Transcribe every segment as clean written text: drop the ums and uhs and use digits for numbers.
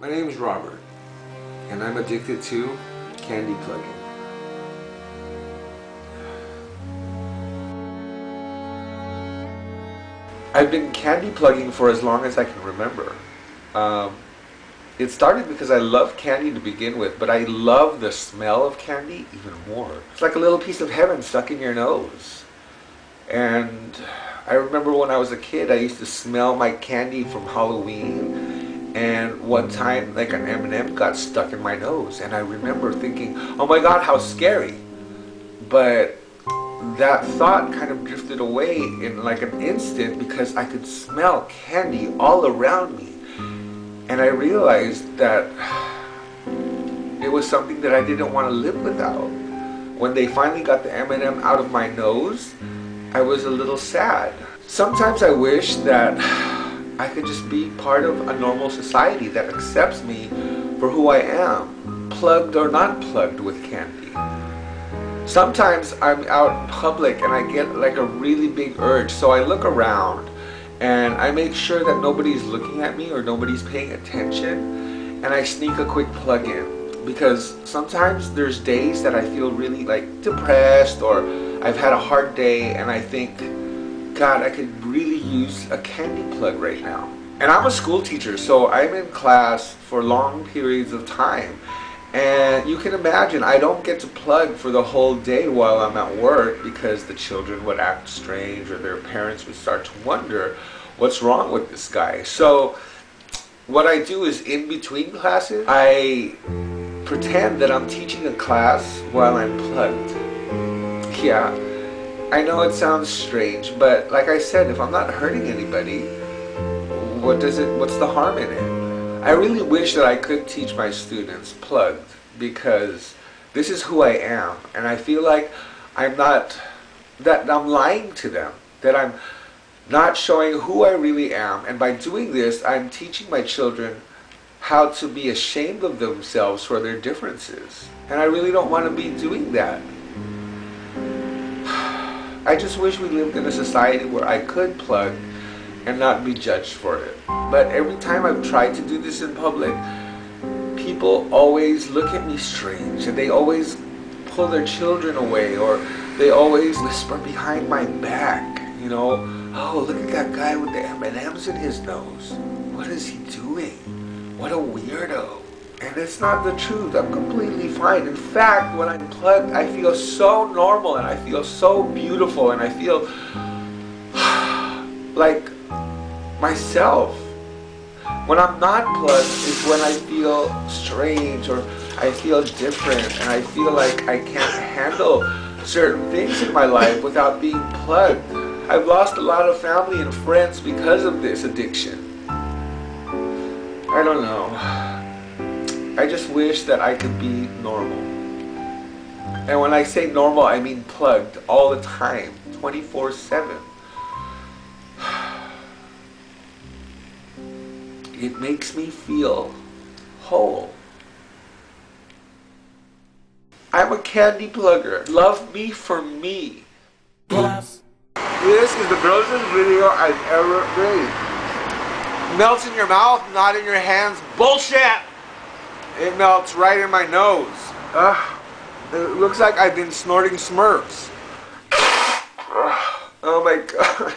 My name is Robert, and I'm addicted to candy plugging. I've been candy plugging for as long as I can remember. It started because I love candy to begin with, but I love the smell of candy even more. It's like a little piece of heaven stuck in your nose. And I remember when I was a kid, I used to smell my candy from Halloween. And one time, like an M&M got stuck in my nose. And I remember thinking, oh my God, how scary. But that thought kind of drifted away in like an instant because I could smell candy all around me. And I realized that it was something that I didn't want to live without. When they finally got the M&M out of my nose, I was a little sad. Sometimes I wish that I could just be part of a normal society that accepts me for who I am, plugged or not plugged with candy. Sometimes I'm out in public and I get like a really big urge, so I look around and I make sure that nobody's looking at me or nobody's paying attention, and I sneak a quick plug in, because sometimes there's days that I feel really like depressed, or I've had a hard day and I think, God, I could really use a candy plug right now. And I'm a school teacher, so I'm in class for long periods of time. And you can imagine I don't get to plug for the whole day while I'm at work, because the children would act strange or their parents would start to wonder what's wrong with this guy. So what I do is, in between classes, I pretend that I'm teaching a class while I'm plugged. Yeah, I know it sounds strange, but like I said, if I'm not hurting anybody, what's the harm in it? I really wish that I could teach my students plugged, because this is who I am, and I feel like I'm lying to them, that I'm not showing who I really am, and by doing this, I'm teaching my children how to be ashamed of themselves for their differences, and I really don't want to be doing that. I just wish we lived in a society where I could plug and not be judged for it. But every time I've tried to do this in public, people always look at me strange, and they always pull their children away, or they always whisper behind my back, you know, oh, look at that guy with the M&Ms in his nose. What is he doing? What a weirdo. And it's not the truth. I'm completely fine. In fact, when I'm plugged, I feel so normal, and I feel so beautiful, and I feel like myself. When I'm not plugged is when I feel strange, or I feel different, and I feel like I can't handle certain things in my life without being plugged. I've lost a lot of family and friends because of this addiction. I don't know. I just wish that I could be normal. And when I say normal, I mean plugged all the time, 24/7. It makes me feel whole. I'm a candy plugger. Love me for me. This is the grossest video I've ever made. Melts in your mouth, not in your hands. Bullshit! It melts right in my nose. It looks like I've been snorting Smurfs. Oh my God.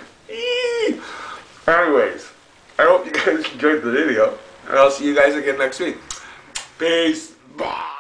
Anyways, I hope you guys enjoyed the video, and I'll see you guys again next week. Peace. Bye.